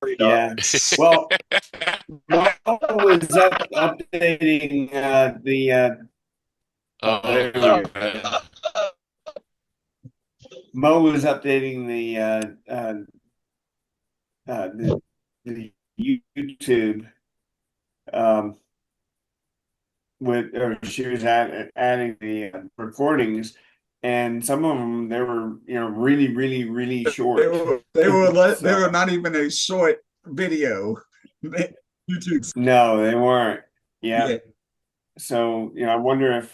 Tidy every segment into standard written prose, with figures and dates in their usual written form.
Yeah. Well, Mo was updating Oh, there we go. man. Mo was updating the YouTube um with or she was adding the recordings, and some of them they were really They short. were they were So not even a short video. YouTube. no, they weren't. Yeah. Yeah. So, I wonder if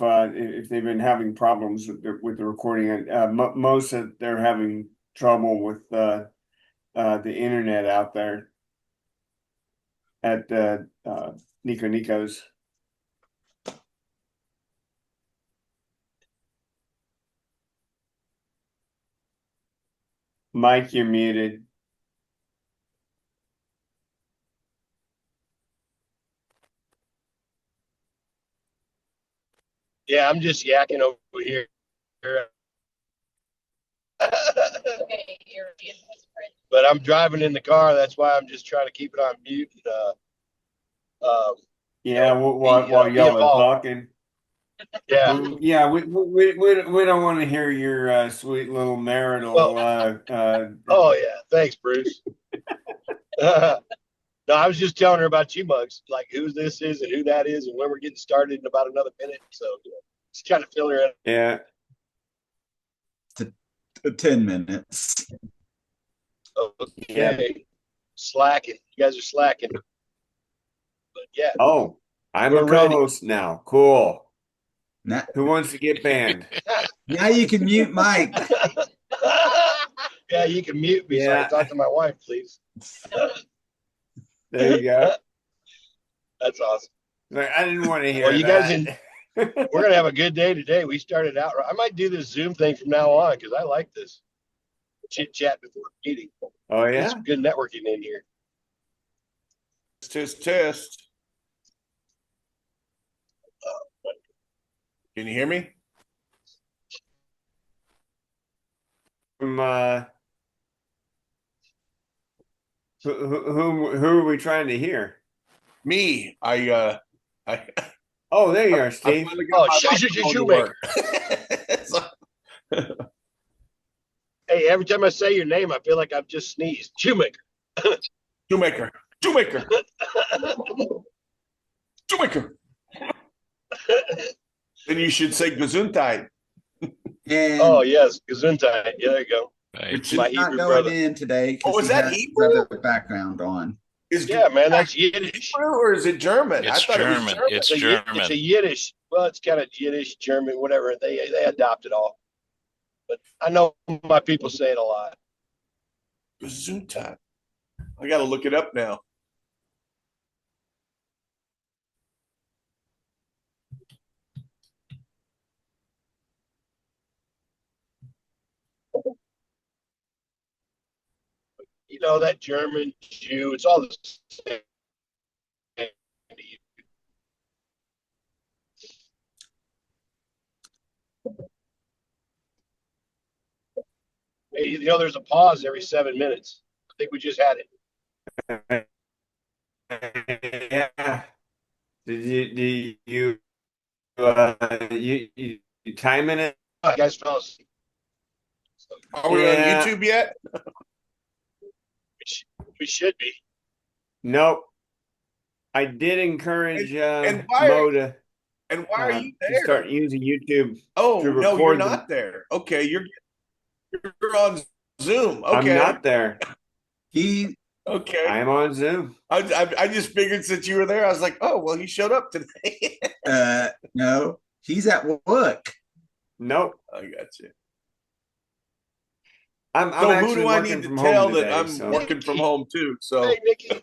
they've been having problems with the recording. Most of they're having trouble with the internet out there at Nico Nico's. Mike, you're muted. Yeah, I'm just yakking over here. But I'm driving in the car. That's why I'm just trying to keep it on mute and Yeah, while be y'all are involved. talking. Yeah. Yeah, we don't want to hear your sweet little Well, marital oh yeah. Thanks, Bruce. No, I was just telling her about you mugs, like who this is and who that is, and when we're getting started in about another minute. So just trying to fill her in. yeah. To 10 minutes. Yeah. Okay. Slacking. You guys are slacking. But yeah, Oh, I'm a we're ready. co-host now. Cool. Now, Who wants to get banned? now you can mute Mike. Yeah, you can mute me so I Yeah, can talk to my wife, please. there you go. That's awesome. Like, I didn't want to Well, hear you guys, that. we're gonna have a good day today. We started out. I might do this Zoom thing from now on because I like this chit chat before the meeting. Oh There's yeah, some good networking in here. Test. Can you hear me? from who are we trying to hear? Me. I Oh, there you are, I Steve. finally got Oh, my microphone to shoemaker. work. So- Hey, every time I say your name, I feel like I've just sneezed. Shoemaker. Shoemaker. Shoemaker. Shoemaker. Then you should say Gesundheit. Oh And yes, Gesundheit. Yeah, there you go. Richard's My not Hebrew going brother. in today Oh, because is he that has Hebrew? other background on. Is Yeah, man, Gesundheit that's Yiddish. Hebrew or is it German? I It's thought it was German. German. It's It's a German. Yiddish. Well, it's kind of Yiddish, German, whatever. They adopt it all. But I know my people say it a lot. Gesundheit. I got to look it up now. You know that German Jew. It's all the same. Hey, there's a pause every 7 minutes. I think we just had it. Yeah. Did you you timing it? You guys fell asleep. So Are we on Yeah. YouTube yet? we should be. Nope. I did And, encourage and why Mo and why are you to there? start using YouTube to Oh, no, you're record them. not there. Okay, you're on Zoom. I'm Okay. not there. He Okay. I'm on Zoom. I just figured since you were there, I was like, oh, well, he showed up today. no, he's at work. Nope. I got you. I'm So who actually do I working need to from home tell that today, I'm so working from home too? So Hey, Nikki.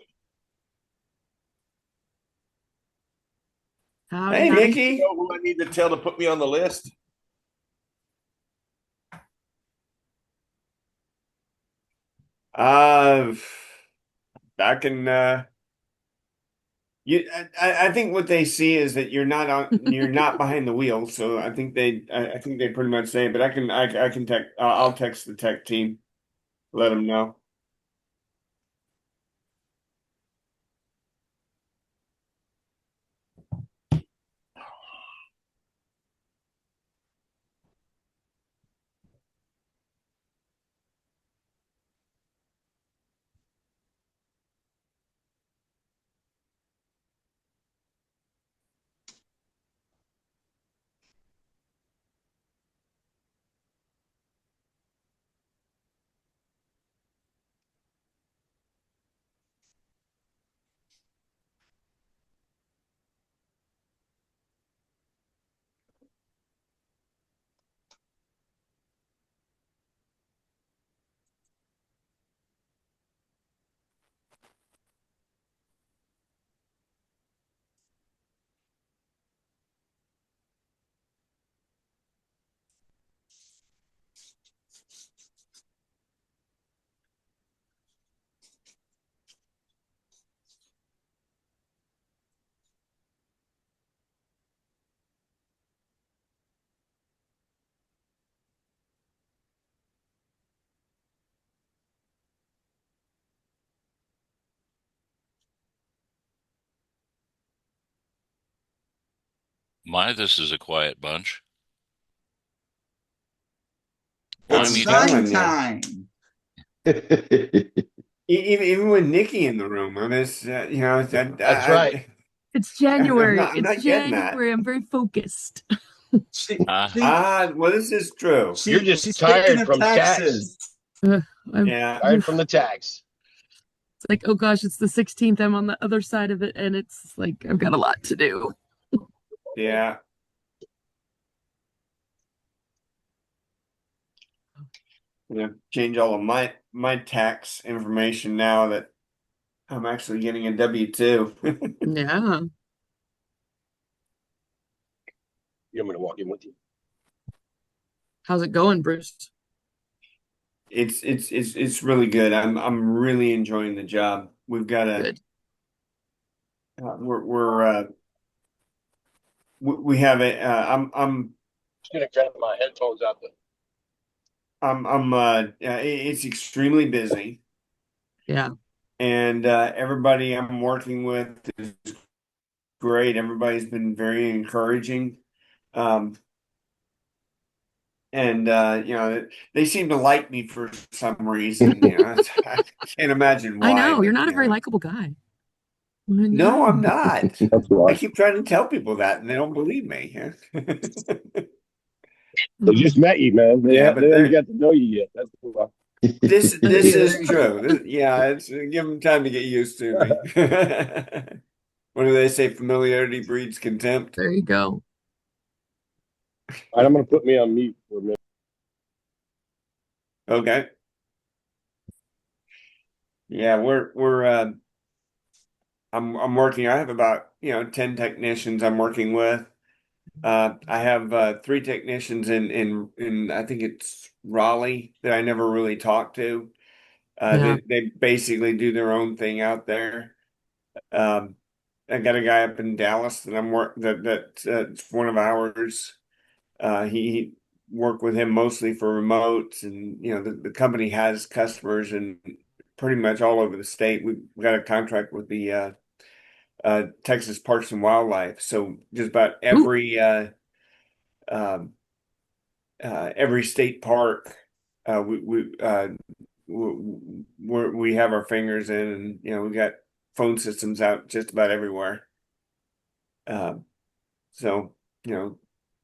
hey you Nikki. know who I need to tell to put me on the list? Uh I can I think what they see is that you're not behind the wheel, so I think they pretty much say, but I can I'll text the tech team, let them know. My, this is a quiet bunch. It's I'm I'm eating. sign telling you. time. Even with Nikki in the room, I mean, That's right. It's I'm January. not, I'm It's not getting that. January. I'm very focused. She, Uh, she, Well, this is true. You're just she's thinking tired of from tax. taxes. Ugh, I'm Yeah, Tired oof. from the tax. It's like, oh gosh, it's the 16th. I'm on the other side of it, and it's like I've got a lot to do. yeah. Change all of my tax information now that I'm actually getting a W-2. Yeah. You want me to walk in with you? How's it going, Bruce? It's really good. I'm really enjoying the job. We've got a Good. we're we have a Just gonna grab my headphones out. it's extremely busy, Yeah. and everybody I'm working with is great. Everybody's been very encouraging. Um, and they seem to like me for some reason. I can't imagine I why, know you're but not a very likable guy. I no, I'm know. not. That's I why. keep trying to tell people that, and they don't believe me. They Oh, just met you, man. Yeah, They but haven't they're got to know you yet. That's why. that'd this be is very true. Yeah, it's give them time to get used to me. What do they say? Familiarity breeds contempt. there you go. All right, I'm gonna put me on mute for a minute. Okay. Yeah, we're I'm working. I have about 10 technicians I'm working with. I have three technicians in I think it's Raleigh that I never really talked to. Yeah. They basically do their own thing out there. Um, I got a guy up in Dallas that I'm work it's one of ours. He work with him mostly for remotes, and the company has customers in pretty much all over the state. We've got a contract with the Texas Parks and Wildlife, so just about Ooh, um, every state park we have our fingers in, and we got phone systems out just about everywhere. Um, so in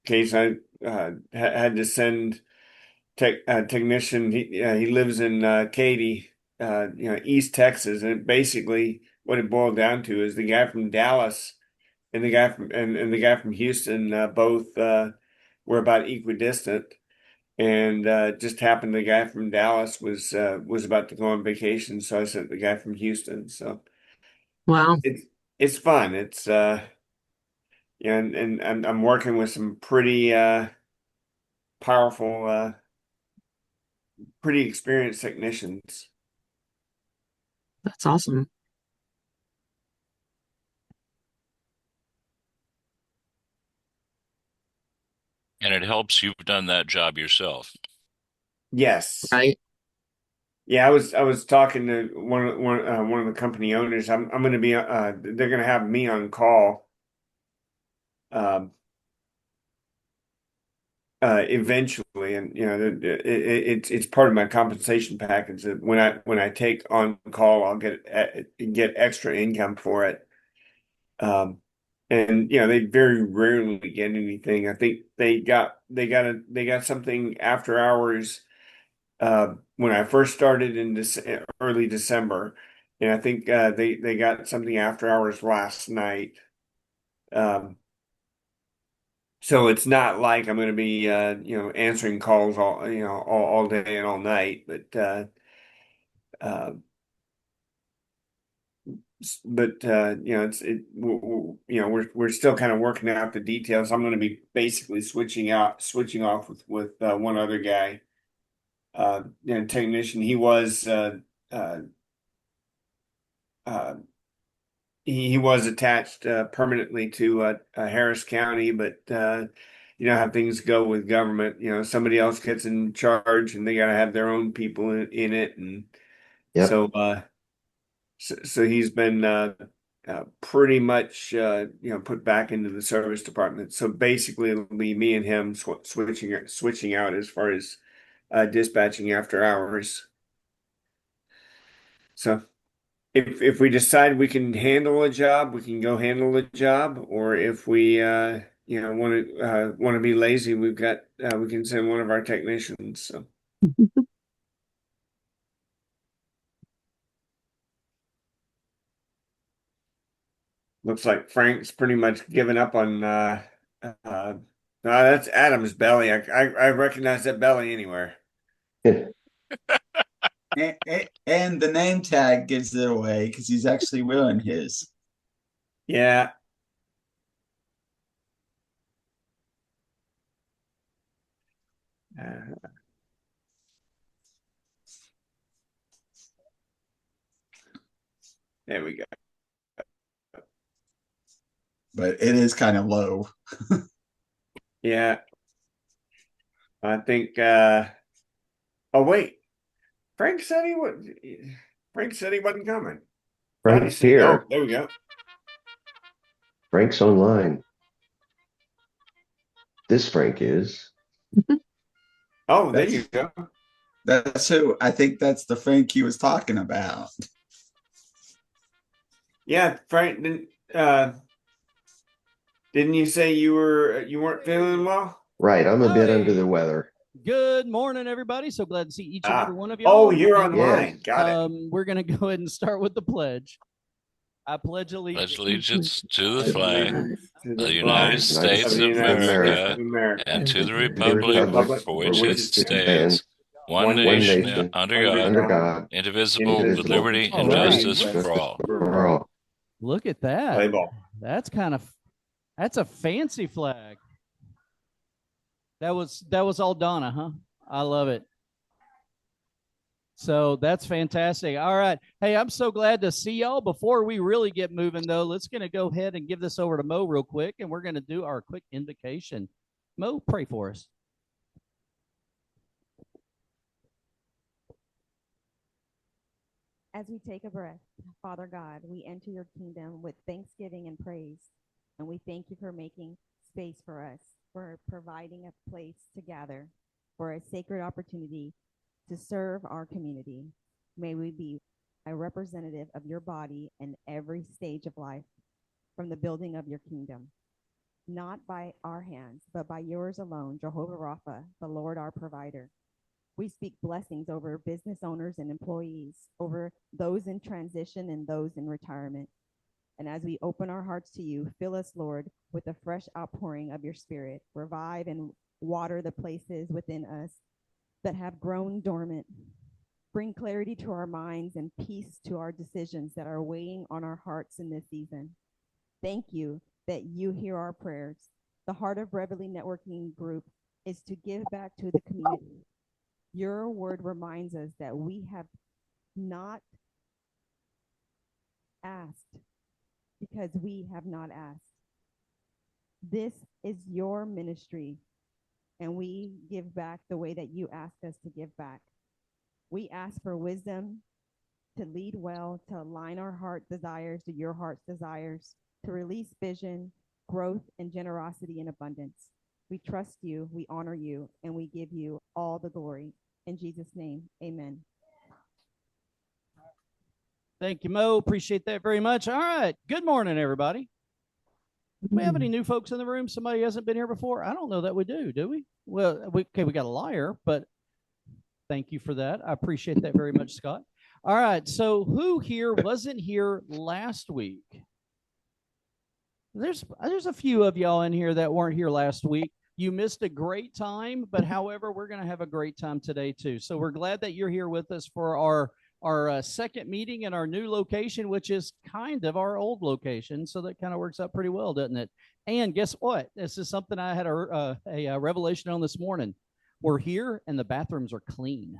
case I had to send technician, he lives in Katy, East Texas, and basically what it boiled down to is the guy from Dallas and the guy from Houston both were about equidistant. And just happened the guy from Dallas was about to go on vacation, so I sent the guy from Houston. So wow. it's fun. It's and I'm working with some pretty powerful, pretty experienced technicians. That's awesome. and it helps you've done that job yourself. Yes. Right. Yeah, I was talking to one of the company owners. I'm going to be they're going to have me on call um eventually, and it's part of my compensation package that when I take on call, I'll get extra income for it. Um, and they very rarely get anything. I think they got something after hours when I first started in early December, and I think they got something after hours last night. Um, So it's not like I'm going to be, answering calls all day and all night, uh, we're still kind of working out the details. I'm going to be basically switching off with one other guy, technician. Uh, uh, he was attached permanently to Harris County, but you know how things go with government. Somebody else gets in charge, and they got to have their own people in it, and Yep. so so he's been pretty much put back into the service department. So basically, it'll be me and him switching out as far as dispatching after hours. So if we decide we can handle a job, we can go handle the job, or if we want to be lazy, we can send one of our technicians. So. Looks like Frank's pretty much given up on no, that's Adam's belly. I recognize that belly anywhere. And the name tag gives it away because he's actually wearing his. Yeah. There we go. But it is kind of low. Yeah. I think oh wait. Frank said he wasn't coming. Frank's here. Oh, there we go. Frank's online. This Frank is. Oh, there you go. That's who. I think that's the Frank he was talking about. Yeah, Frank, didn't you say you weren't feeling well? Right, I'm a bit under the weather. Good morning, everybody. So glad to see each and every one of you. Oh, you're online. Got it. We're going to go ahead and start with the pledge. I pledge allegiance to the flag of the United States of United America and to the republic for which it stands, one nation under God, indivisible, with liberty and justice for all. Look at that. Play ball. That's a fancy flag. That was all Donna, huh? I love it. So that's fantastic. All right. Hey, I'm so glad to see y'all. Before we really get moving, though, let's going to go ahead and give this over to Mo real quick, and we're going to do our quick invocation. Mo, pray for us. As we take a breath, Father God, we enter your kingdom with thanksgiving and praise, and we thank you for making space for us, for providing a place to gather, for a sacred opportunity to serve our community. May we be a representative of your body in every stage of life, from the building of your kingdom, not by our hands, but by yours alone, Jehovah Rapha, the Lord our provider. We speak blessings over business owners and employees, over those in transition and those in retirement. And as we open our hearts to you, fill us, Lord, with a fresh outpouring of your spirit. Revive and water the places within us that have grown dormant. Bring clarity to our minds and peace to our decisions that are weighing on our hearts in this season. Thank you that you hear our prayers. The Heart of Reveille Networking Group is to give back to the community. Your word reminds us that we have not asked because we have not asked. This is your ministry, and we give back the way that you ask us to give back. We ask for wisdom to lead well, to align our heart desires to your heart's desires, to release vision, growth, and generosity in abundance. We trust you, we honor you, and we give you all the glory. In Jesus' name, amen. Thank you, Mo. Appreciate that very much. All right. Good morning, everybody. Do we have any new folks in the room? Somebody hasn't been here before? I don't know that we do we? Well, we got a liar, but thank you for that. I appreciate that very much, Scott. All right. So who here wasn't here last week? There's a few of y'all in here that weren't here last week. You missed a great time, but however, we're going to have a great time today too. So we're glad that you're here with us for our second meeting in our new location, which is kind of our old location. So that kind of works out pretty well, doesn't it? And guess what? This is something I had a revelation on this morning. We're here and the bathrooms are clean.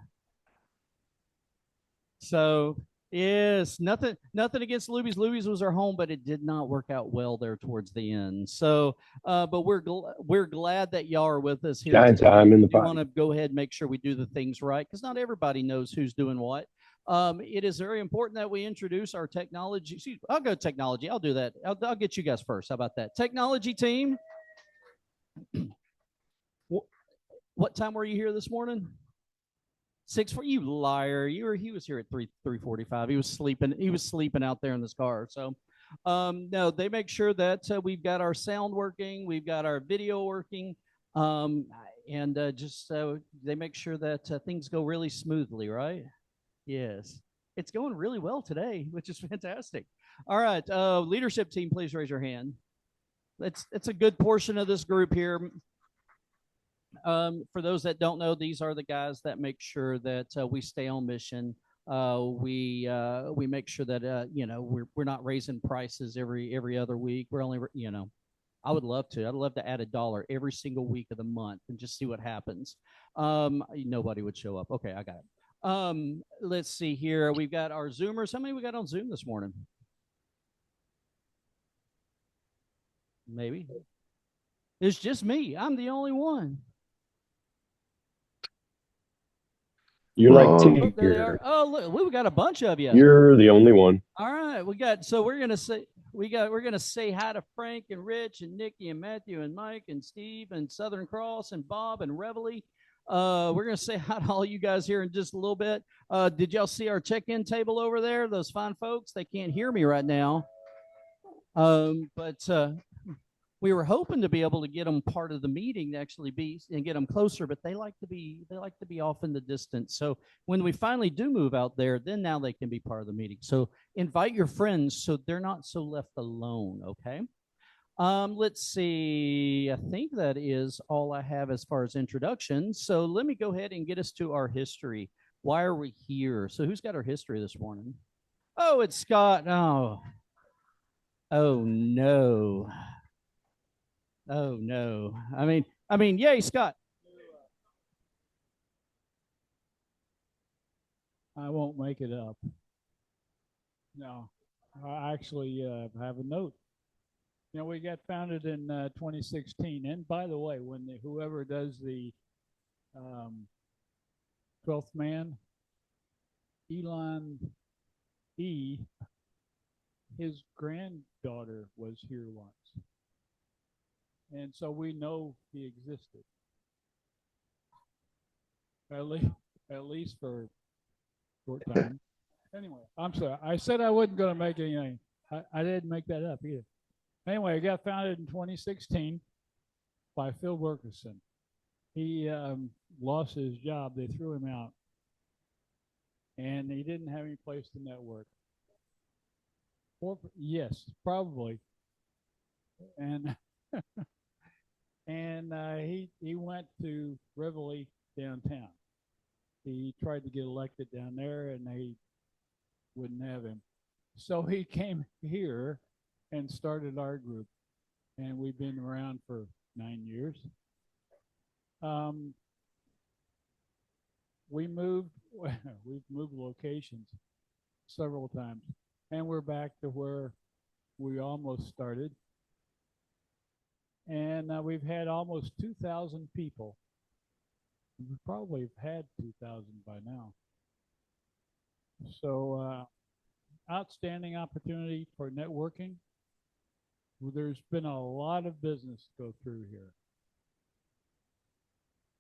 So yes, nothing against Luby's. Luby's was our home, but it did not work out well there towards the end. So, but we're glad that y'all are with us here. Time in the we want to go ahead and make sure we do the things right, because not everybody knows who's doing what. It is very important that we introduce our technology. I'll go technology. I'll do that. I'll get you guys first. How about that? Technology team. What time were you here this morning? 6:40. You liar. He was here at 3:45. He was sleeping out there in this car. So no, they make sure that we've got our sound working, we've got our video working, and just they make sure that things go really smoothly, right? Yes. It's going really well today, which is fantastic. All right, leadership team, please raise your hand. It's a good portion of this group here. For those that don't know, these are the guys that make sure that we stay on mission. We make sure that we're not raising prices every other week. We're only I would love to. I'd love to add $1 every single week of the month and just see what happens. Nobody would show up. Okay, I got it. Let's see here. We've got our Zoomers. How many we got on Zoom this morning? Maybe. It's just me. I'm the only one. You're like two. There they are. Oh, look, we got a bunch of you. You're the only one. All right, we're gonna say hi to Frank and Rich and Nikki and Matthew and Mike and Steve and Southern Cross and Bob and Reveille. We're gonna say hi to all you guys here in just a little bit. Did y'all see our check-in table over there? Those fine folks. They can't hear me right now. But we were hoping to be able to get them part of the meeting to actually be and get them closer, but they like to be off in the distance. So when we finally do move out there, then now they can be part of the meeting. So invite your friends so they're not so left alone. Okay. Let's see. I think that is all I have as far as introductions. So let me go ahead and get us to our history. Why are we here? So who's got our history this morning? Oh, it's Scott. Oh no. Oh no. I mean, yay, Scott. I won't make it up. No, I actually have a note. We got founded in 2016. And by the way, when whoever does the 12th man, Elon E., his granddaughter was here once. And so we know he existed, at least for a short time. Anyway, I'm sorry. I said I wasn't going to make anything. I didn't make that up either. Anyway, it got founded in 2016 by Phil Wilkerson. He lost his job. They threw him out. And he didn't have any place to network. Yes, probably. And... And he went to Reveille downtown. He tried to get elected down there, and they wouldn't have him. So he came here and started our group, and we've been around for 9 years. We've moved locations several times, and we're back to where we almost started. And we've had almost 2,000 people. We probably have had 2,000 by now. So outstanding opportunity for networking. There's been a lot of business go through here.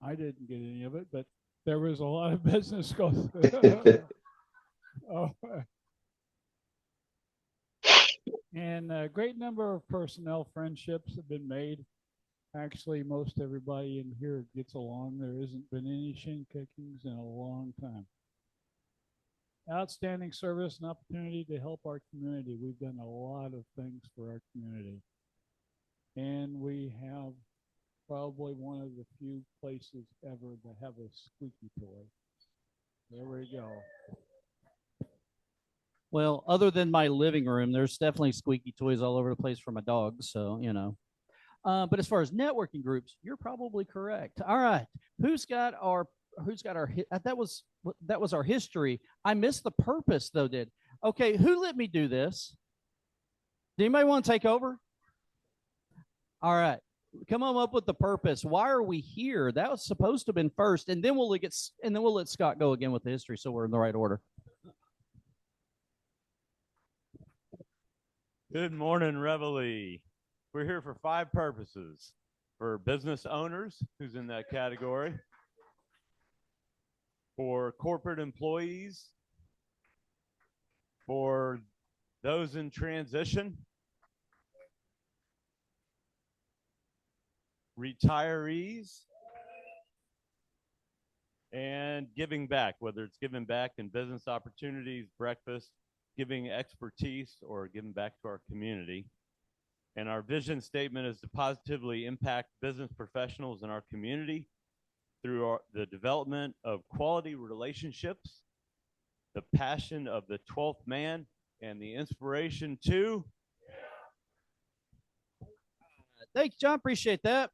I didn't get any of it, but there was a lot of business go through. And a great number of personnel friendships have been made. Actually, most everybody in here gets along. There hasn't been any shin kickings in a long time. Outstanding service and opportunity to help our community. We've done a lot of things for our community. And we have probably one of the few places ever that have a squeaky toy. There we go. Well, other than my living room, there's definitely squeaky toys all over the place for my dog. So, but as far as networking groups, you're probably correct. All right. Who's got our that was our history. I missed the purpose though, okay. Who let me do this? Do anybody want to take over? All right. Come on up with the purpose. Why are we here? That was supposed to have been first, and then we'll let Scott go again with the history so we're in the right order. Good morning, Reveille. We're here for 5 purposes. For business owners, who's in that category. For corporate employees. For those in transition. Retirees. And giving back, whether it's giving back in business opportunities, breakfast, giving expertise, or giving back to our community. And our vision statement is to positively impact business professionals in our community through the development of quality relationships, the passion of the 12th man, and the inspiration to. Thanks, John. Appreciate that.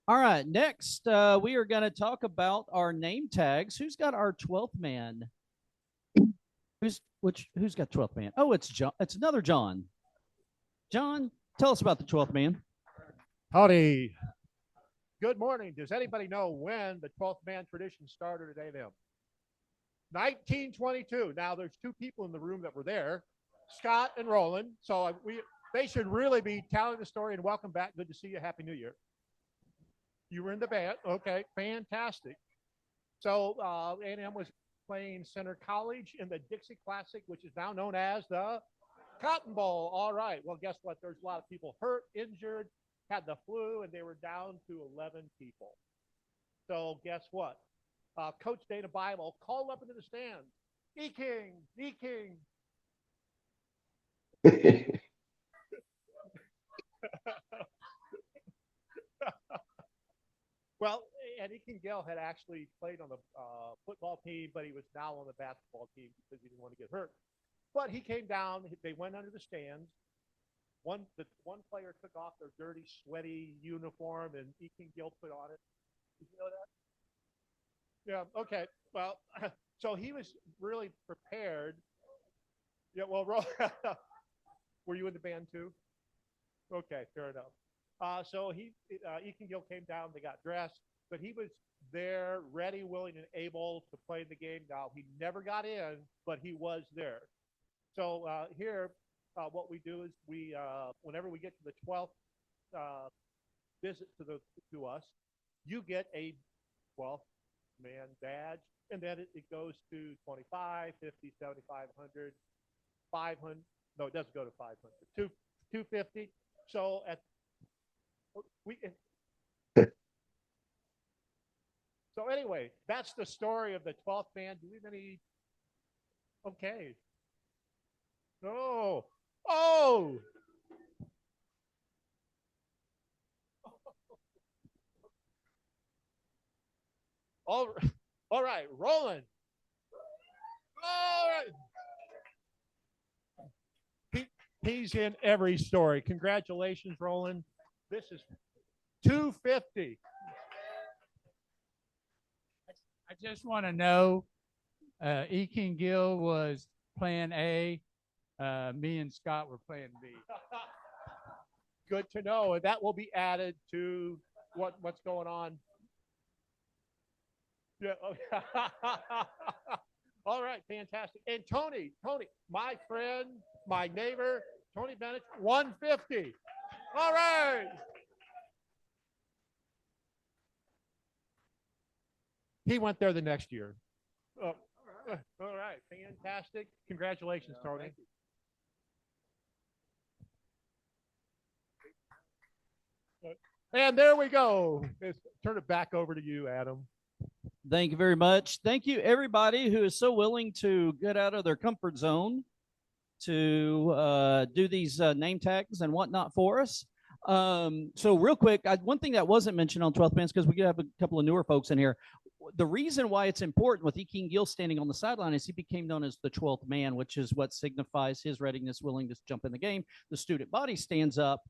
All right, next we are going to talk about our name tags. Who's got our 12th man? Who's got 12th man? Oh, it's John. It's another John. John, tell us about the 12th man. Howdy. Good morning. Does anybody know when the 12th man tradition started at A&M? 1922. Now, there's 2 people in the room that were there, Scott and Roland. So they should really be telling the story, and welcome back. Good to see you. Happy New Year. You were in the band. Okay, fantastic. So A&M was playing Center College in the Dixie Classic, which is now known as the Cotton Bowl. All right. Well, guess what? There's a lot of people hurt, injured, had the flu, and they were down to 11 people. So guess what? Coach Dana Bible called up into the stands. E-King, E-King. Well, and E-King Gale had actually played on the football team, but he was now on the basketball team because he didn't want to get hurt. But he came down. They went under the stands. One player took off their dirty, sweaty uniform, and E-King Gill put on it. Did you know that? Yeah. Okay. Well, so he was really prepared. Yeah. Well, were you in the band too? Okay. Fair enough. So E-King Gill came down. They got dressed, but he was there, ready, willing, and able to play the game. Now he never got in, but he was there. So here, what we do is we, whenever we get to the 12th visit to us, you get a 12th man badge, and then it goes to 25, 50, 75, 100, 500. No, it doesn't go to 500. 250. So so anyway, that's the story of the 12th man. Do we have any? Okay. Oh. All right, Roland. All right. He's in every story. Congratulations, Roland. This is 250. I just want to know, E-King Gill was plan A. Me and Scott were playing B. Good to know. And that will be added to what's going on. Yeah. All right. Fantastic. And Tony, my friend, my neighbor, Tony Bennett, 150. All right. He went there the next year. All right. Fantastic. Congratulations, Tony. And there we go. Let's turn it back over to you, Adam. Thank you very much. Thank you, everybody who is so willing to get out of their comfort zone to do these name tags and whatnot for us. So real quick, one thing that wasn't mentioned on 12th Man is because we have a couple of newer folks in here. The reason why it's important with E-King Gill standing on the sideline is he became known as the 12th man, which is what signifies his readiness, willingness to jump in the game. The student body stands up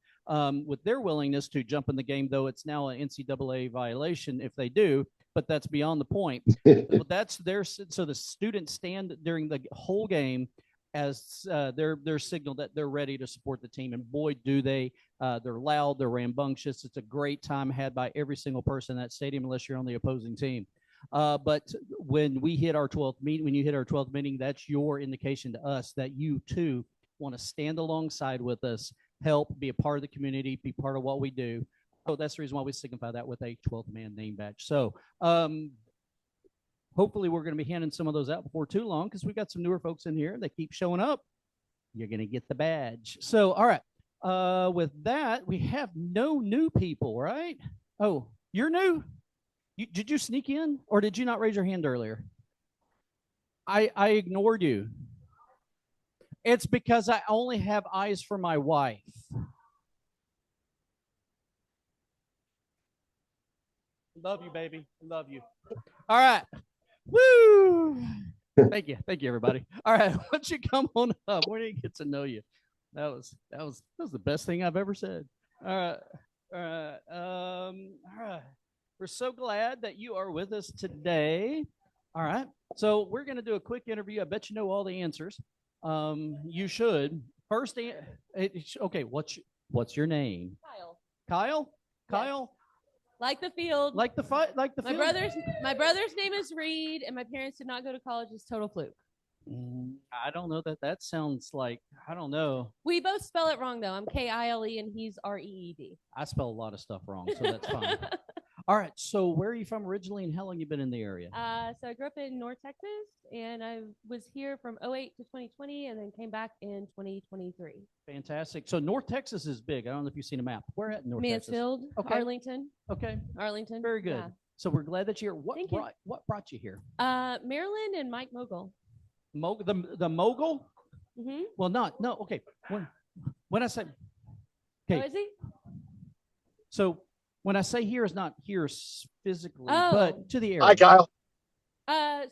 with their willingness to jump in the game, though it's now an NCAA violation if they do, but that's beyond the point. That's so the students stand during the whole game as their signal that they're ready to support the team. And boy, do they. They're loud, they're rambunctious. It's a great time had by every single person in that stadium, unless you're on the opposing team. But when we hit our 12th meeting, when you hit our 12th meeting, that's your indication to us that you too want to stand alongside with us, help, be a part of the community, be part of what we do. So that's the reason why we signify that with a 12th man name badge. So hopefully we're going to be handing some of those out before too long because we've got some newer folks in here. They keep showing up. You're going to get the badge. So, all right. With that, we have no new people, right? Oh, you're new? Did you sneak in or did you not raise your hand earlier? I ignored you. It's because I only have eyes for my wife. Love you, baby. Love you. All right. Woo! Thank you, everybody. All right, why don't you come on up? We need to get to know you. That was the best thing I've ever said. All right. We're so glad that you are with us today. All right. So we're going to do a quick interview. I bet you know all the answers. You should. First, okay, what's your name? Kyle. Kyle? Yes. Kyle? Like the field. Like the field? My brother's name is Reed, and my parents did not go to college. It's total fluke. I don't know that sounds like, I don't know. We both spell it wrong, though. I'm Kile, and he's Reed. I spell a lot of stuff wrong, so that's fine. All right, so where are you from originally, and how long you been in the area? So I grew up in North Texas, and I was here from 08 to 2020, and then came back in 2023. Fantastic. So North Texas is big. I don't know if you've seen a map. Where at North Mansfield, Texas? Okay. Arlington. Okay. Arlington. Very good. Yeah. So we're glad that you're here. What brought you here? Maryland and Mike Mogul. The mogul? Mm-hmm. Well, no. Okay. When I say, okay. Oh, is he? So when I say here, is not here physically, Oh. but to the area. Hi, Kyle.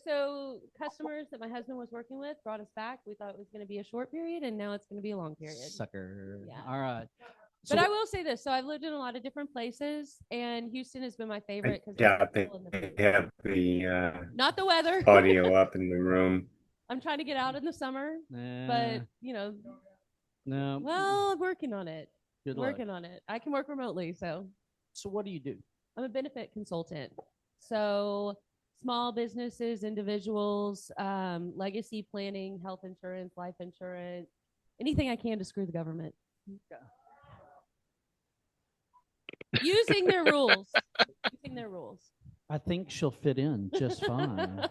So customers that my husband was working with brought us back. We thought it was going to be a short period, and now it's going to be a long period. Sucker. Yeah. All right. But I will say this. So I've lived in a lot of different places, and Houston has been my favorite. Yeah, they have the Not the weather. audio up in the room. I'm trying to get out in the summer, but no. Well, I'm working on it. Good luck. Working on it. I can work remotely, so. So what do you do? I'm a benefit consultant. So small businesses, individuals, legacy planning, health insurance, life insurance, anything I can to screw the government. Using their rules. Using their rules. I think she'll fit in just fine.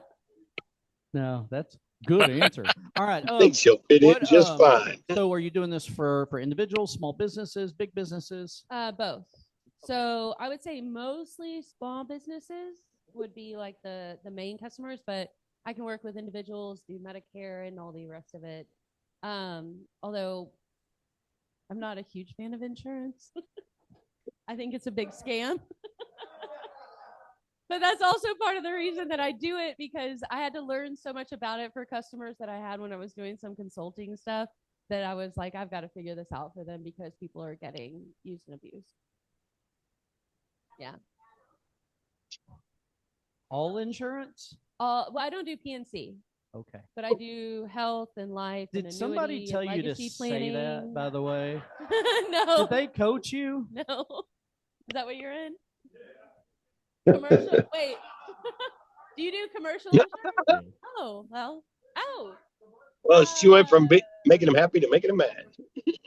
No, that's good answer. All right. I think she'll fit in just fine. So are you doing this for individuals, small businesses, big businesses? Both. So I would say mostly small businesses would be like the main customers, but I can work with individuals, do Medicare and all the rest of it. Although I'm not a huge fan of insurance. I think it's a big scam. But that's also part of the reason that I do it, because I had to learn so much about it for customers that I had when I was doing some consulting stuff, that I was like, I've got to figure this out for them because people are getting used and abused. Yeah. All insurance? Well, I don't do PNC. Okay. But I do health and life. Did and somebody tell you to say that, by the way? No. Did they coach you? No. Is that what you're in? Commercial? Wait. Do you do commercial insurance? Oh, well. Oh. Well, she went from making them happy to making them mad.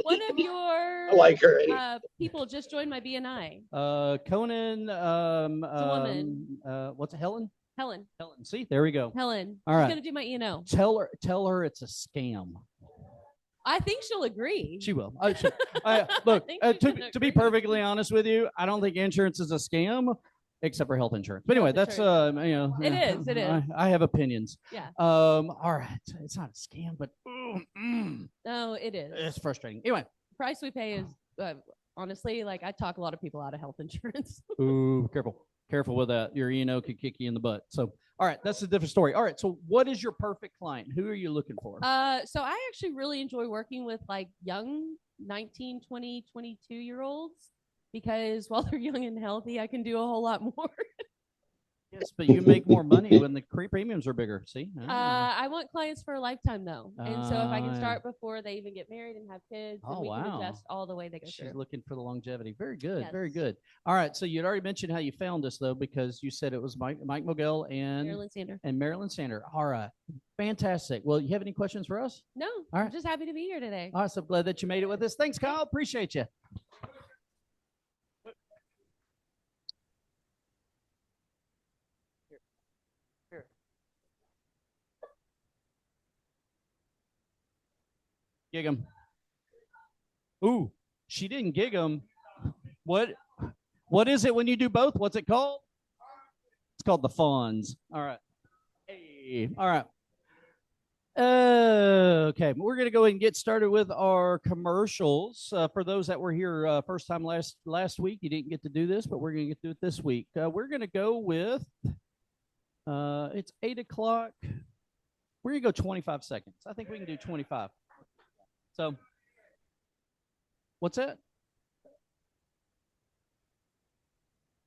One of your I like her. people just joined my BNI. Conan. It's a woman. What's it? Helen. Helen. See, there we go. Helen. All She's right. gonna do my E&O. Tell her it's a scam. I think she'll agree. She will. Look, to be perfectly honest with you, I don't think insurance is a scam, except for health insurance. But anyway, that's It is. I have opinions. Yeah. All right. It's not a scam, but No, it is. it's frustrating. Anyway. The price we pay is honestly, like, I talk a lot of people out of health insurance. Ooh, careful with that. Your E&O could kick you in the butt. So, all right, that's a different story. All right, so what is your perfect client? Who are you looking for? So I actually really enjoy working with like young 19, 20, 22-year-olds, because while they're young and healthy, I can do a whole lot more. Yes, but you make more money when the premiums are bigger. See? I want clients for a lifetime though, and so if I can yeah. start before they even get married and have kids, then we can adjust all the way they go She's through. looking for the longevity. Very good. Yes. Very good. All right. So you'd already mentioned how you found us though, because you said it was Mike Mogel and Marilyn Sander. All right. Fantastic. Well, you have any questions for us? No, All I'm right. just happy to be here today. All right. So glad that you made it with us. Thanks, Kyle. Appreciate you. Gig him. Ooh, she didn't gig him. What is it when you do both? What's it called? It's called the funds. All right. Hey. All right. Okay, we're going to go ahead and get started with our commercials. For those that were here first time last week, you didn't get to do this, but we're going to get to do it this week. We're going to go with, it's 8 o'clock. We're going to go 25 seconds. I think we can do 25. So, what's that?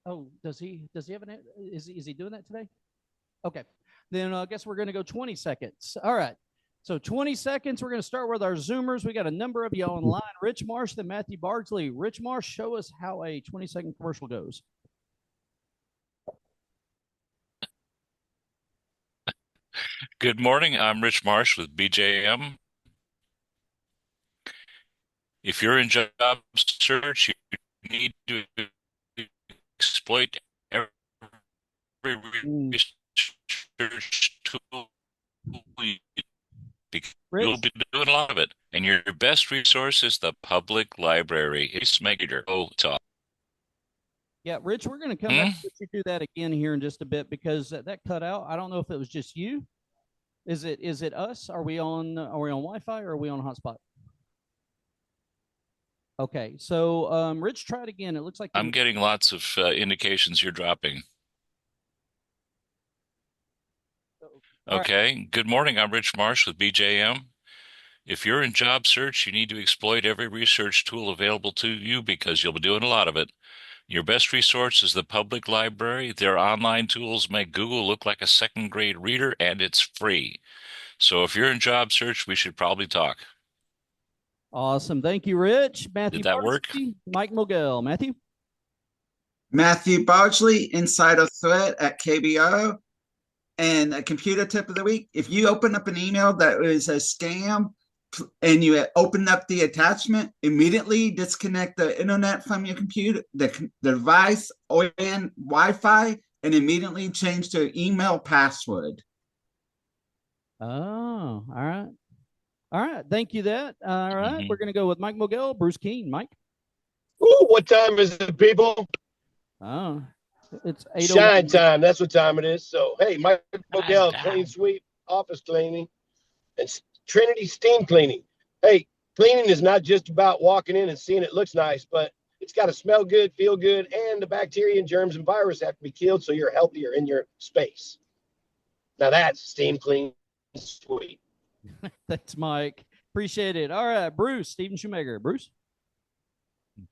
Oh, does he have an, is he doing that today? Okay. Then I guess we're going to go 20 seconds. All right. So 20 seconds. We're going to start with our Zoomers. We got a number of you online. Rich Marsh, then Matthew Bardsley. Rich Marsh, show us how a 20-second commercial goes. Good morning. I'm Rich Marsh with BJM. If you're in job search, you need to exploit every research tool because you'll be doing a lot of it. And your best resource is the public library. It's Megator. Oh, talk. Yeah, Rich, we're going to come back to do that again here in just a bit because that cut out. I don't know if it was just you. Is it us? Are we on Wi-Fi or are we on hotspot? Okay, so Rich, try it again. It looks like I'm getting lots of indications you're dropping. Okay, good morning. I'm Rich Marsh with BJM. If you're in job search, you need to exploit every research tool available to you because you'll be doing a lot of it. Your best resource is the public library. Their online tools make Google look like a second-grade reader, and it's free. So if you're in job search, we should probably talk. Awesome. Thank you, Rich. Matthew, did that work? Mike Mogel. Matthew? Matthew Bardsley, Insider Threat at KBO. And a computer tip of the week, if you open up an email that is a scam and you open up the attachment, immediately disconnect the internet from your computer, the device, or Wi-Fi, and immediately change to email password. Oh, all right. All right. Thank you that. All right. We're going to go with Mike Mogel, Bruce Keene. Mike? Ooh, what time is it, people? Oh, it's 8:01. Shine time. That's what time it is. So, hey, Mike Mogel, Clean Sweep, office cleaning, and Trinity Steam Cleaning. Hey, cleaning is not just about walking in and seeing it looks nice, but it's got to smell good, feel good, and the bacteria and germs and viruses have to be killed so you're healthier in your space. Now that's Steam Clean Sweep. Thanks, Mike. Appreciate it. All right, Bruce, Stephen Shoemaker. Bruce?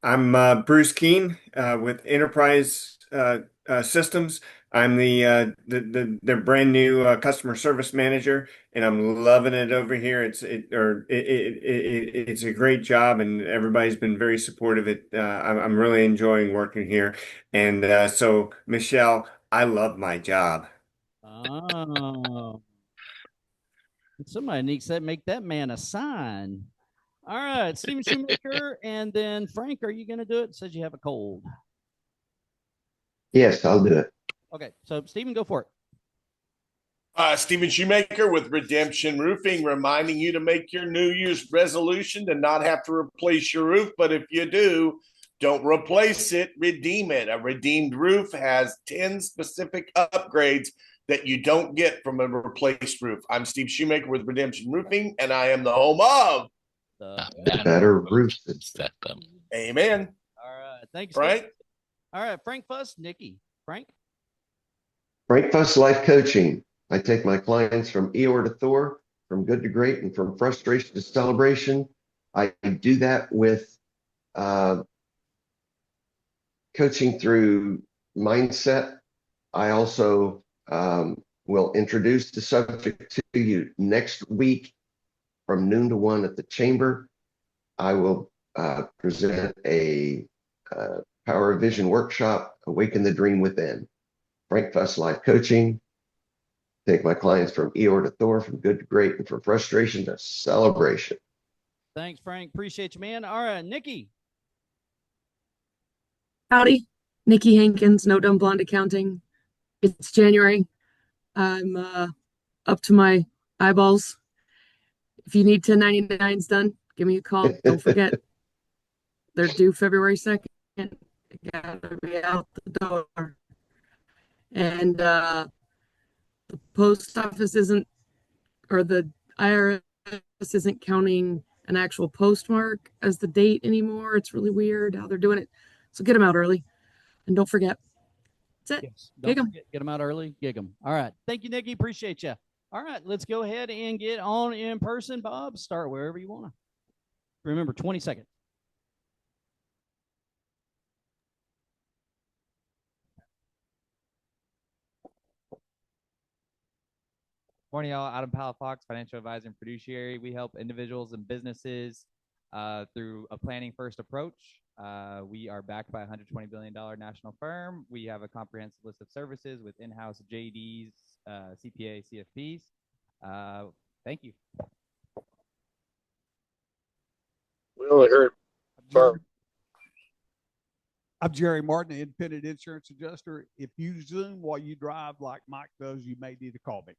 I'm Bruce Keene with Enterprise Systems. I'm the brand new customer service manager, and I'm loving it over here. It's a great job, and everybody's been very supportive. I'm really enjoying working here, and so Michelle, I love my job. Oh, somebody needs to make that man a sign. All right, Stephen Shoemaker, and then Frank, are you going to do it? It says you have a cold. Yes, I'll do it. Okay, so Stephen, go for it. Stephen Shoemaker with Redemption Roofing, reminding you to make your New Year's resolution to not have to replace your roof. But if you do, don't replace it, redeem it. A redeemed roof has 10 specific upgrades that you don't get from a replaced roof. I'm Steve Shoemaker with Redemption Roofing, and I am the home of the better roof system. Amen. All right, thanks, Frank. Steve. All right, Frank Fuss, Nikki. Frank Fuss Life Coaching. I take my clients from Eeyore to Thor, from good to great, and from frustration to celebration. I do that with coaching through mindset, I also will introduce the subject to you next week from noon to 1 at the chamber. I will present a Power of Vision workshop, Awaken the Dream Within. Frank Fuss Life Coaching. Take my clients from Eeyore to Thor, from good to great, and from frustration to celebration. Thanks, Frank. Appreciate you, man. All right, Nikki. Howdy, Nikki Hankins, No Dumb Blonde Accounting. It's January. I'm up to my eyeballs. If you need 1099s done, give me a call. Don't forget, they're due February 2nd. They gotta be out the door. And the post office isn't, or the IRS isn't counting an actual postmark as the date anymore. It's really weird how they're doing it. So get them out early. And don't forget, that's it. Yes. Don't Gig 'em. forget, get them out early. Gig them. All right. Thank you, Nikki. Appreciate you. All right. Let's go ahead and get on in person. Bob, start wherever you want to. Remember, 20 seconds. Morning, y'all. Adam Palafox, financial advisor and fiduciary. We help individuals and businesses through a planning first approach. We are backed by a $120 billion national firm. We have a comprehensive list of services with in-house JDs, CPA, CFPs. Thank you. We only heard. I'm Jerry Martin, independent insurance adjuster. If you Zoom while you drive like Mike does, you may need to call me.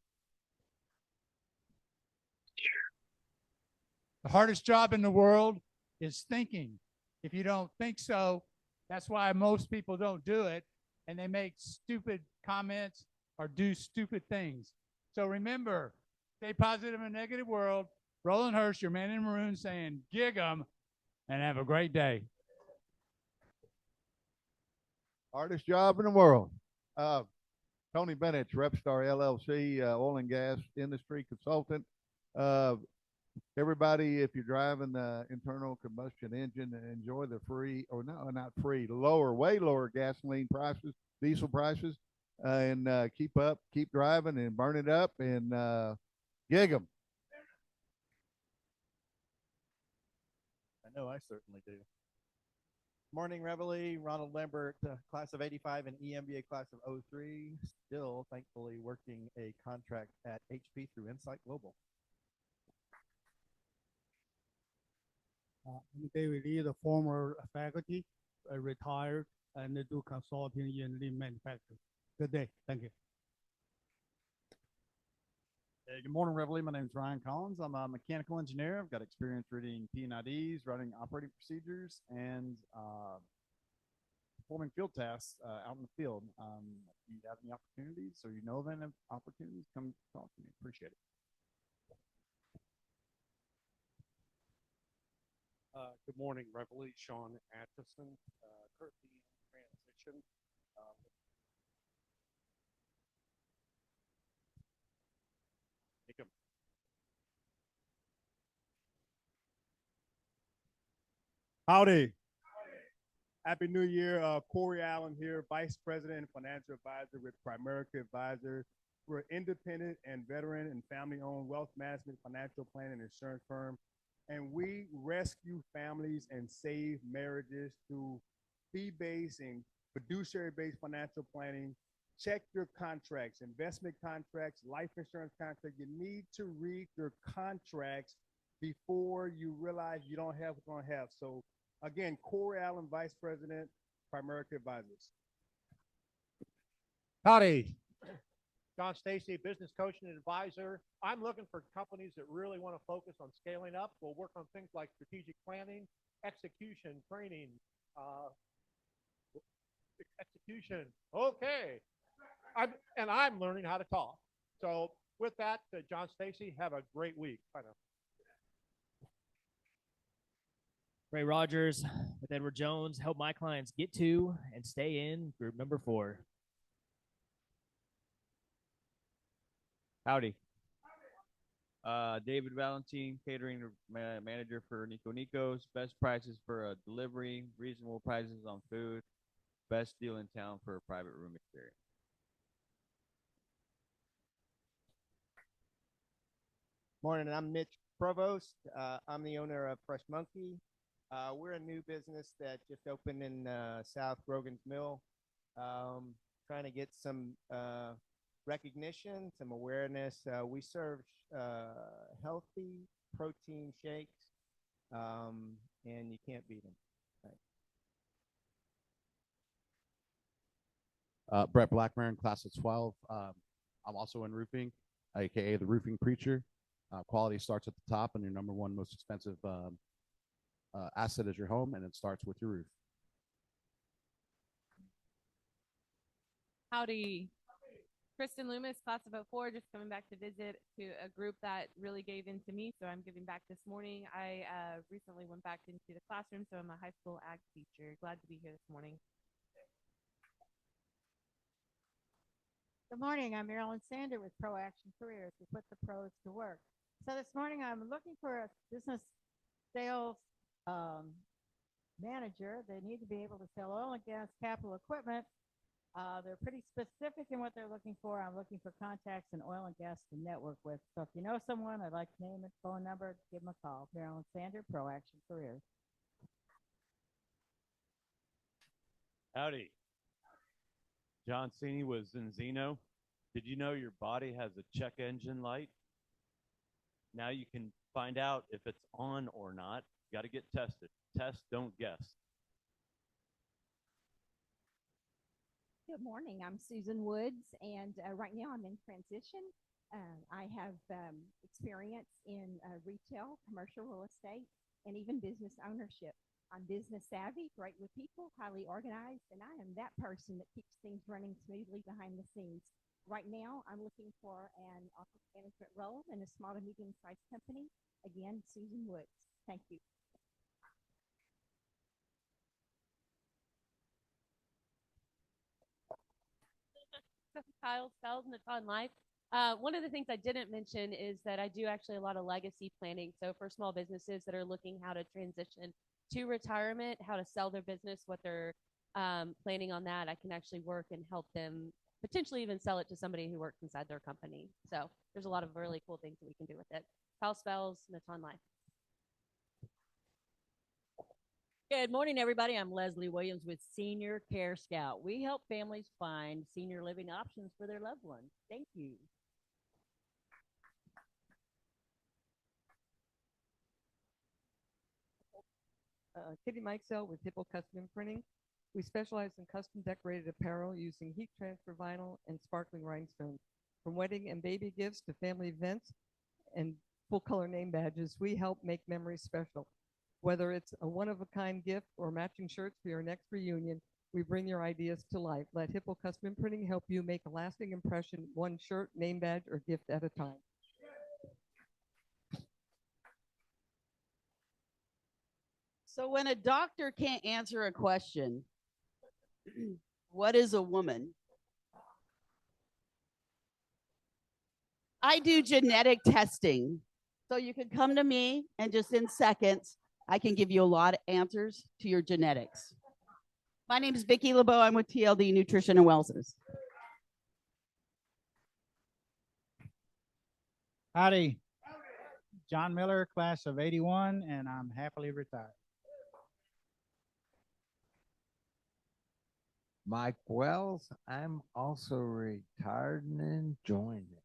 The hardest job in the world is thinking. If you don't think so, that's why most people don't do it, and they make stupid comments or do stupid things. So remember, stay positive in a negative world. Roland Hurst, your man in maroon, saying gig 'em, and have a great day. Hardest job in the world. Tony Bennett, Repstar LLC, oil and gas industry consultant. Everybody, if you're driving the internal combustion engine, enjoy the free, or no, not free, lower, way lower gasoline prices, diesel prices, and keep driving and burn it up and gig them. I know I certainly do. Morning, Reveille, Ronald Lambert, class of 85 and EMBA class of 03. Still, thankfully, working a contract at HP through Insight Global. I'm David Lee, the former faculty, retired, and they do consulting in lean manufacturing. Good day. Thank you. Hey, good morning, Reveille. My name is Ryan Collins. I'm a mechanical engineer. I've got experience reading P&IDs, running operating procedures, and performing field tasks out in the field. If you have any opportunities or you know of any opportunities, come talk to me. Appreciate it. Good morning, Reveille. Sean Atchison, currently in transition. Howdy. Happy New Year. Corey Allen here, Vice President and Financial Advisor with Primerica Advisors. We're an independent and veteran and family-owned wealth management, financial planning, and insurance firm. And we rescue families and save marriages through fee-based and fiduciary-based financial planning. Check your contracts, investment contracts, life insurance contracts. You need to read your contracts before you realize you don't have what you don't have. So again, Corey Allen, Vice President, Primerica Advisors. Howdy. John Stacy, business coach and advisor. I'm looking for companies that really want to focus on scaling up. We'll work on things like strategic planning, execution, training, execution. Okay. I'm learning how to talk. So with that, John Stacy, have a great week. Bye now. Ray Rogers with Edward Jones, help my clients get to and stay in group number 4. Howdy. David Valentine, catering manager for Nico Nico's. Best prices for delivery, reasonable prices on food. Best deal in town for a private room experience. Morning, I'm Mitch Provost. I'm the owner of Fresh Monkey. We're a new business that just opened in South Grogan's Mill. Trying to get some recognition, some awareness. We serve healthy protein shakes, and you can't beat them. Right. Brett Blackburn, class of 12. I'm also in roofing, aka the roofing preacher. Quality starts at the top, and your number one most expensive asset is your home, and it starts with your roof. Howdy. Kristen Loomis, class of 04, just coming back to visit to a group that really gave into me, so I'm giving back this morning. I recently went back into the classroom, so I'm a high school ag teacher. Glad to be here this morning. Good morning. I'm Marilyn Sander with Pro Action Careers. We put the pros to work. So this morning I'm looking for a business sales manager. They need to be able to sell oil and gas capital equipment. They're pretty specific in what they're looking for. I'm looking for contacts in oil and gas to network with. So if you know someone, I'd like to name and phone number, give them a call. Marilyn Sander, Pro Action Careers. Howdy. John Cini with Zenzino. Did you know your body has a check engine light? Now you can find out if it's on or not. You got to get tested. Test, don't guess. Good morning. I'm Susan Woods, and right now I'm in transition. I have experience in retail, commercial real estate, and even business ownership. I'm business savvy, great with people, highly organized, and I am that person that keeps things running smoothly behind the scenes. Right now, I'm looking for an office management role in a small to medium-sized company. Again, Susan Woods. Thank you. Kyle Spells, Naton Life. One of the things I didn't mention is that I do actually a lot of legacy planning. So for small businesses that are looking how to transition to retirement, how to sell their business, what they're planning on that, I can actually work and help them potentially even sell it to somebody who works inside their company. So there's a lot of really cool things that we can do with it. Kyle Spells, Naton Life. Good morning, everybody. I'm Leslie Williams with Senior Care Scout. We help families find senior living options for their loved ones. Thank you. Kitty Mikesell with Hippo Custom Imprinting. We specialize in custom decorated apparel using heat transfer vinyl and sparkling rhinestones. From wedding and baby gifts to family events and full color name badges, we help make memories special. Whether it's a one-of-a-kind gift or matching shirts for your next reunion, we bring your ideas to life. Let Hippo Custom Imprinting help you make a lasting impression, one shirt, name badge, or gift at a time. So when a doctor can't answer a question, what is a woman? I do genetic testing. So you can come to me and just in seconds, I can give you a lot of answers to your genetics. My name is Vicki LeBeau. I'm with TLD Nutrition and Wellness. Howdy. John Miller, class of 81, and I'm happily retired. Mike Wells, I'm also retired and enjoying it.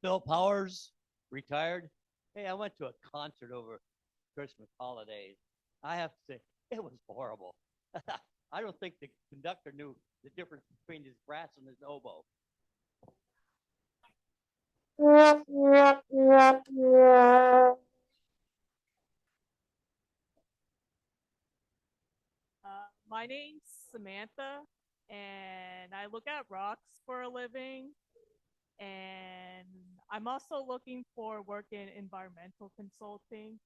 Bill Powers, retired. Hey, I went to a concert over Christmas holidays. I have to say, it was horrible. I don't think the conductor knew the difference between his brass and his oboe. My name's Samantha, and I look at rocks for a living. And I'm also looking for work in environmental consulting.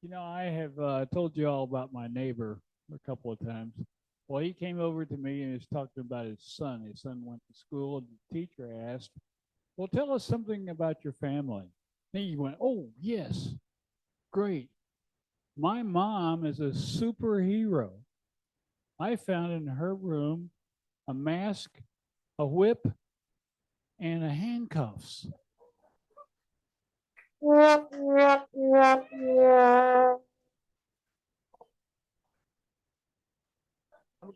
You know, I have told you all about my neighbor a couple of times. Well, he came over to me and was talking about his son. His son went to school, and the teacher asked, well, tell us something about your family. Then you went, oh, yes, great. My mom is a superhero. I found in her room a mask, a whip, and a handcuffs. I'm gonna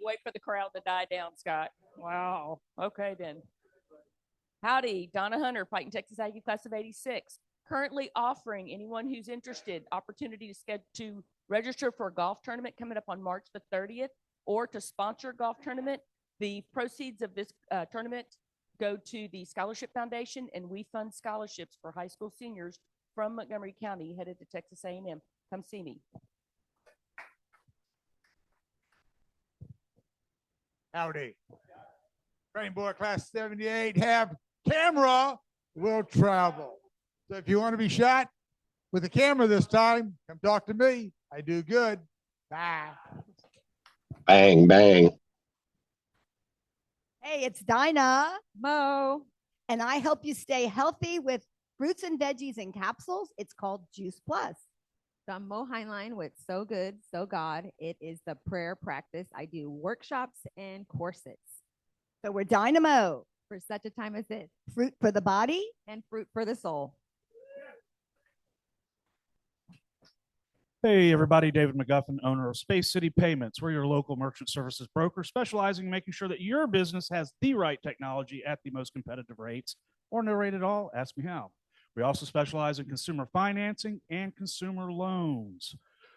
wait for the crowd to die down, Scott. Wow. Okay, then. Howdy, Donna Hunter, Fighting Texas Aggie class of 86. Currently offering anyone who's interested opportunity to register for a golf tournament coming up on March the 30th or to sponsor a golf tournament. The proceeds of this tournament go to the Scholarship Foundation, and we fund scholarships for high school seniors from Montgomery County headed to Texas A&M. Come see me. Howdy. Training Board Class 78 have camera will travel. So if you want to be shot with a camera this time, come talk to me. I do good. Bye. Bang, bang. Hey, it's Dinah Mo, and I help you stay healthy with fruits and veggies in capsules. It's called Juice Plus. So I'm Mo Heinlein with So Good, So God. It is the prayer practice. I do workshops and courses. So we're Dynamo. For such a time as this. Fruit for the body and fruit for the soul. Hey, everybody, David McGuffin, owner of Space City Payments. We're your local merchant services broker specializing in making sure that your business has the right technology at the most competitive rates, or no rate at all. Ask me how. We also specialize in consumer financing and consumer loans.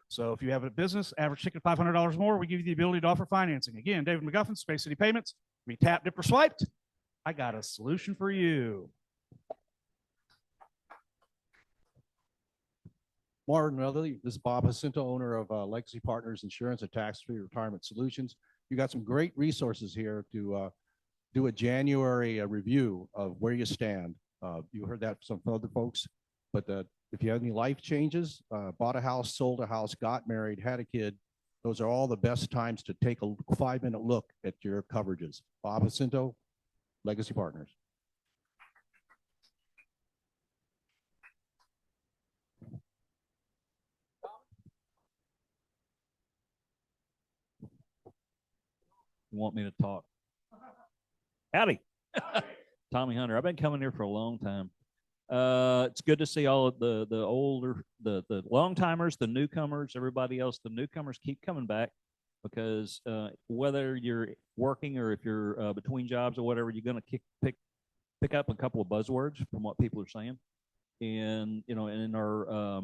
So if you have a business, average ticket $500 more, we give you the ability to offer financing. Again, David McGuffin, Space City Payments. Be tapped, dipped, or swiped. I got a solution for you. Martin Reveille, this is Bob Jacinto, owner of Legacy Partners Insurance and Tax-Free Retirement Solutions. You got some great resources here to do a January review of where you stand. You heard that from some other folks, but if you have any life changes, bought a house, sold a house, got married, had a kid, those are all the best times to take a 5-minute look at your coverages. Bob Jacinto, Legacy Partners. You want me to talk? Howdy. Tommy Hunter. I've been coming here for a long time. It's good to see all of the older, the long timers, the newcomers, everybody else. The newcomers keep coming back because whether you're working or if you're between jobs or whatever, you're going to pick up a couple of buzzwords from what people are saying. And you know, in our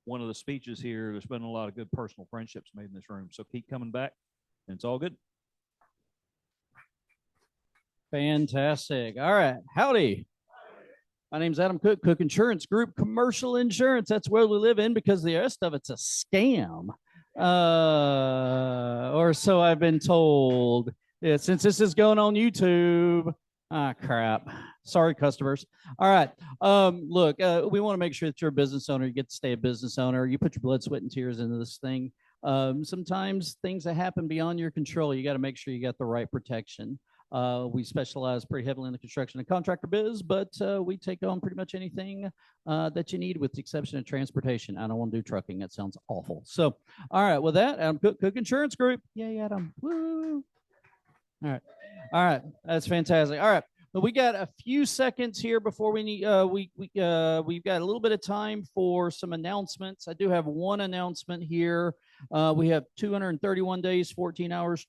one of the speeches here, there's been a lot of good personal friendships made in this room. So keep coming back, and it's all good. Fantastic. All right. Howdy. My name's Adam Cook, Cook Insurance Group, commercial insurance. That's where we live in because the rest of it's a scam. Or so I've been told. Yeah, since this is going on YouTube. Ah, crap. Sorry, customers. All right. Look, we want to make sure that you're a business owner. You get to stay a business owner. You put your blood, sweat, and tears into this thing. Sometimes things that happen beyond your control, you got to make sure you got the right protection. We specialize pretty heavily in the construction and contractor biz, but we take on pretty much anything that you need with the exception of transportation. I don't want to do trucking. That sounds awful. So, all right, with that, Adam Cook Insurance Group. Yay, Adam. Woo. All right. All right. That's fantastic. All right. But we got a few seconds here before we need, we've got a little bit of time for some announcements. I do have one announcement here. We have 231 days, 14 hours,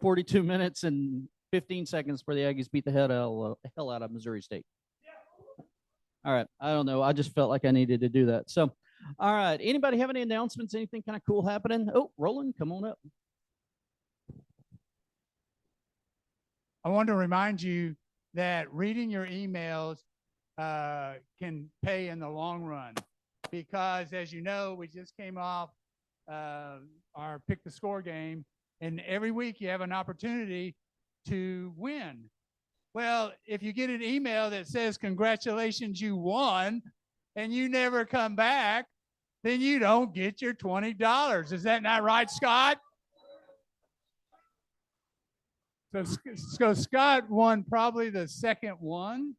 42 minutes, and 15 seconds for the Aggies beat the hell out of Missouri State. All right. I don't know. I just felt like I needed to do that. So, all right. Anybody have any announcements? Anything kind of cool happening? Oh, Roland, come on up. I want to remind you that reading your emails can pay in the long run because, as you know, we just came off our Pick the Score game, and every week you have an opportunity to win. Well, if you get an email that says, congratulations, you won, and you never come back, then you don't get your $20. Is that not right, Scott? So Scott won probably the second one.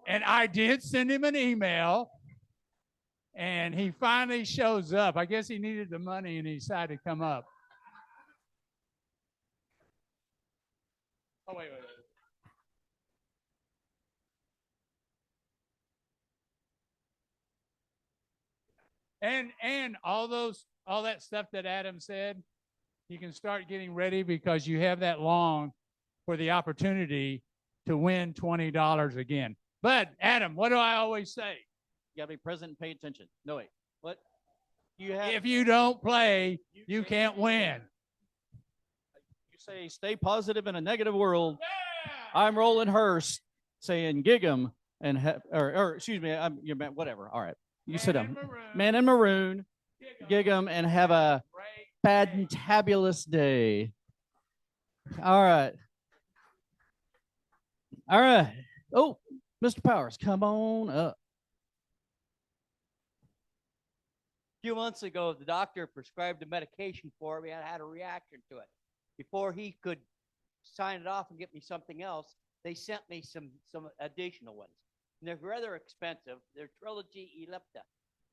And I did send him an email, and he finally shows up. I guess he needed the money, and he decided to come up. Oh, wait. And all that stuff that Adam said, you can start getting ready because you have that long for the opportunity to win $20 again. But Adam, what do I always say? You gotta be present and pay attention. No, wait. What? If you don't play, you can't win. You say stay positive in a negative world. Yeah! I'm Roland Hurst saying gig 'em and or excuse me, you're whatever. All right. You sit down. Man in Maroon, gig 'em and have a fantabulous day. All right. All right. Oh, Mr. Powers, come on up. A few months ago, the doctor prescribed a medication for me. I had a reaction to it. Before he could sign it off and get me something else, they sent me some additional ones. And they're rather expensive. They're Trilogy Ellipta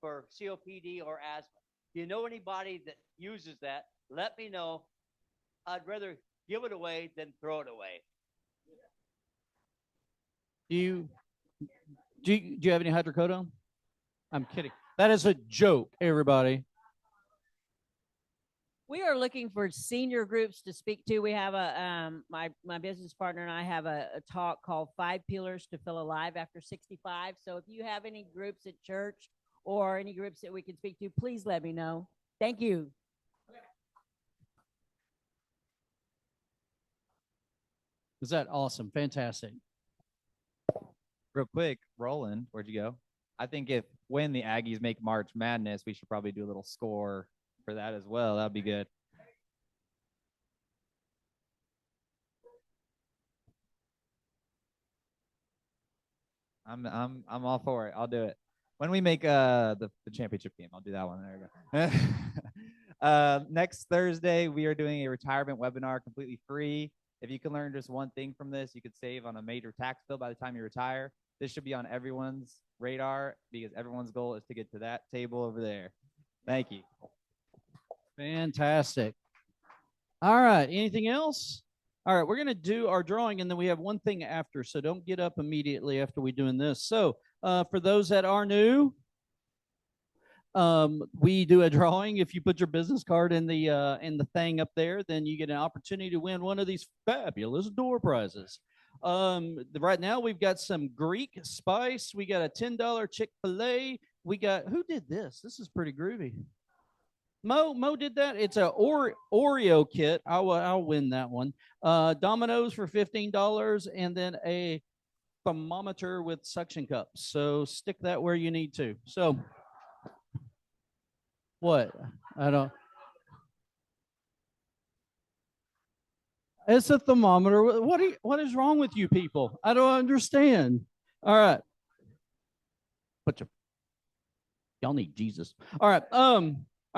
for COPD or asthma. If you know anybody that uses that, let me know. I'd rather give it away than throw it away. Do you have any hydrocodone? I'm kidding. That is a joke, everybody. We are looking for senior groups to speak to. We have my business partner and I have a talk called 5 Pillars to Feel Alive After 65. So if you have any groups at church or any groups that we can speak to, please let me know. Thank you. Is that awesome? Fantastic. Real quick, Roland, where'd you go? I think when the Aggies make March Madness, we should probably do a little score for that as well. That'd be good. I'm all for it. I'll do it. When we make the championship game, I'll do that one. There we go. Next Thursday, we are doing a retirement webinar completely free. If you can learn just one thing from this, you could save on a major tax bill by the time you retire. This should be on everyone's radar because everyone's goal is to get to that table over there. Thank you. Fantastic. All right. Anything else? All right. We're going to do our drawing, and then we have one thing after, so don't get up immediately after we doing this. So for those that are new, we do a drawing. If you put your business card in the thing up there, then you get an opportunity to win one of these fabulous door prizes. Right now we've got some Greek spice. We got a $10 Chick-fil-A. We got, who did this? This is pretty groovy. Mo did that. It's a Oreo kit. I'll win that one. Domino's for $15, and then a thermometer with suction cups. So stick that where you need to. So what? I don't. It's a thermometer. What is wrong with you people? I don't understand. All right. Y'all need Jesus. All right. All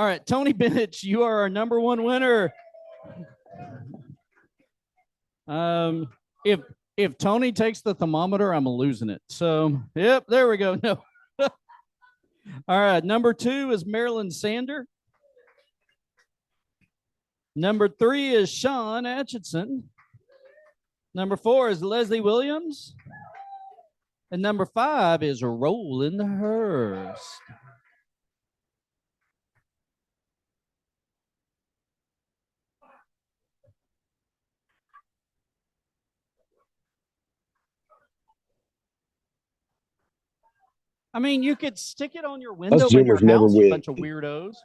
right. Tony Bennett, you are our number one winner. If Tony takes the thermometer, I'm losing it. So, yep, there we go. No. All right. Number 2 is Marilyn Sander. Number 3 is Sean Atchison. Number 4 is Leslie Williams. And number 5 is Roland Hurst. I mean, you could stick it on your window in your house, you bunch of weirdos.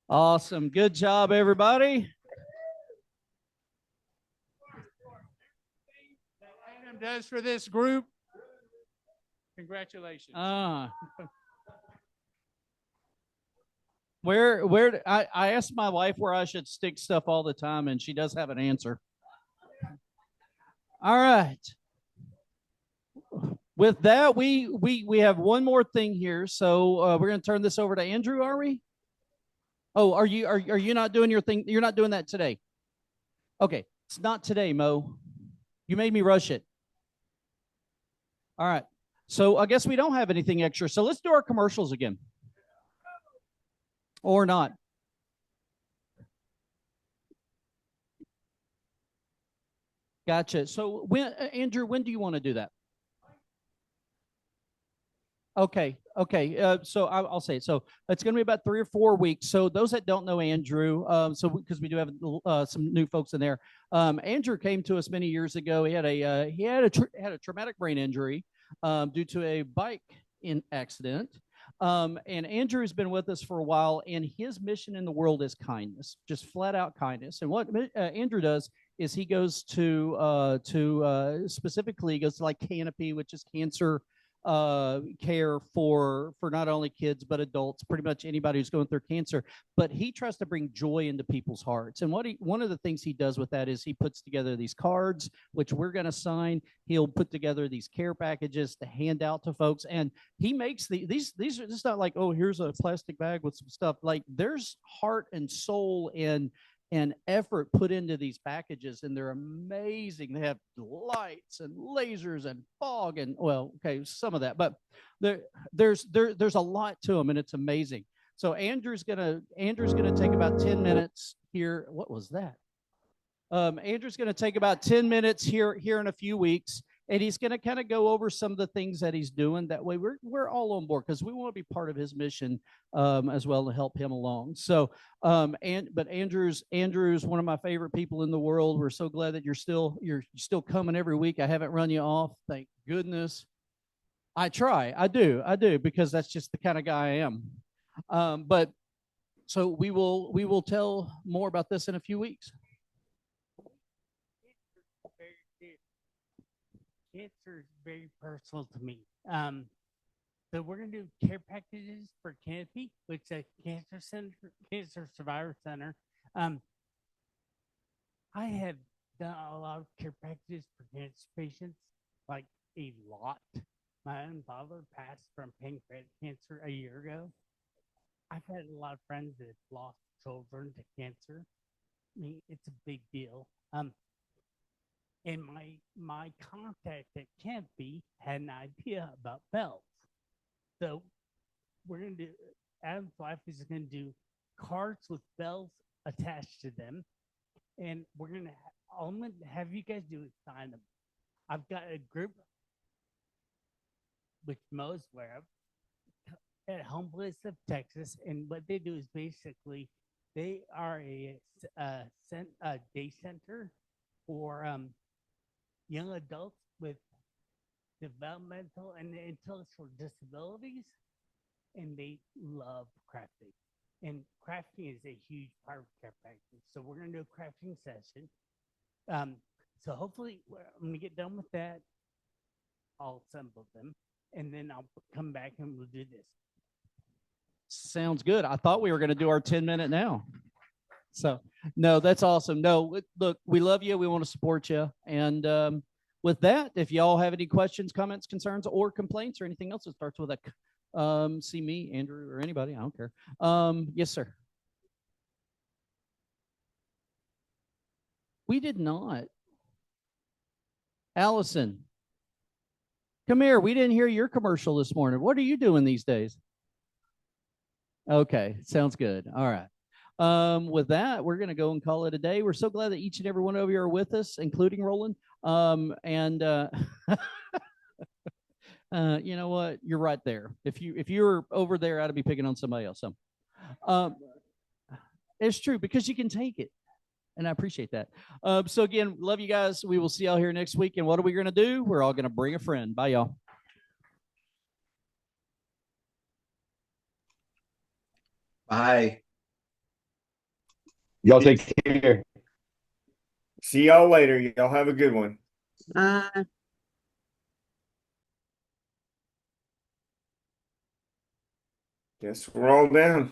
Awesome. Good job, everybody. Adam does for this group. Congratulations. Where I asked my wife where I should stick stuff all the time, and she does have an answer. All right. With that, we have one more thing here. So we're going to turn this over to Andrew, are we? Oh, are you not doing your thing? You're not doing that today. Okay, it's not today, Mo. You made me rush it. All right. So I guess we don't have anything extra. So let's do our commercials again. Or not. Gotcha. So when Andrew, when do you want to do that? Okay. So I'll say it. So it's going to be about 3 or 4 weeks. So those that don't know Andrew, so because we do have some new folks in there, Andrew came to us many years ago. He had a traumatic brain injury due to a bike accident. And Andrew's been with us for a while, and his mission in the world is kindness, just flat out kindness. And what Andrew does is he goes to specifically, he goes to like Canopy, which is cancer care for not only kids but adults, pretty much anybody who's going through cancer. But he tries to bring joy into people's hearts. And one of the things he does with that is he puts together these cards, which we're going to sign. He'll put together these care packages to hand out to folks, and he makes these are just not like, oh, here's a plastic bag with some stuff. Like, there's heart and soul and effort put into these packages, and they're amazing. They have lights and lasers and fog and, well, okay, some of that, but there's a lot to them, and it's amazing. So Andrew's gonna take about 10 minutes here. What was that? Andrew's gonna take about 10 minutes here in a few weeks, and he's going to kind of go over some of the things that he's doing. That way we're all on board, because we want to be part of his mission as well, to help him along. So but Andrew's one of my favorite people in the world. We're so glad that you're still coming every week. I haven't run you off, thank goodness. I do, because that's just the kind of guy I am. But so we will tell more about this in a few weeks. Cancer is very personal to me. So we're going to do care packages for Canopy, which is a cancer survivor center. I have done a lot of care packages for cancer patients, like a lot. My own father passed from pancreatic cancer a year ago. I've had a lot of friends that have lost children to cancer. I mean, it's a big deal. And my contact at Canopy had an idea about bells. So we're going to do, Adam's wife is going to do cards with bells attached to them. And we're going to, all I'm going to have you guys do is sign them. I've got a group, which Mo's aware of, at Humboldt of Texas. And what they do is basically, they are a day center for young adults with developmental and intellectual disabilities, and they love crafting. And crafting is a huge part of care packaging. So we're going to do a crafting session. So hopefully I'm going to get done with that. I'll assemble them, and then I'll come back and we'll do this. Sounds good. I thought we were going to do our 10-minute now. So, no, that's awesome. No, look, we love you. We want to support you. And with that, if y'all have any questions, comments, concerns, or complaints, or anything else that starts with a see me, Andrew, or anybody, I don't care. Yes, sir. We did not. Allison, come here. We didn't hear your commercial this morning. What are you doing these days? Okay, sounds good. All right. With that, we're going to go and call it a day. We're so glad that each and every one of you are with us, including Roland. You know what? You're right there. If you were over there, I'd be picking on somebody else. So, it's true, because you can take it, and I appreciate that. So again, love you guys. We will see y'all here next week. And what are we going to do? We're all going to bring a friend. Bye, y'all. Bye. Y'all take care. See y'all later. Y'all have a good one. Guess we're all down.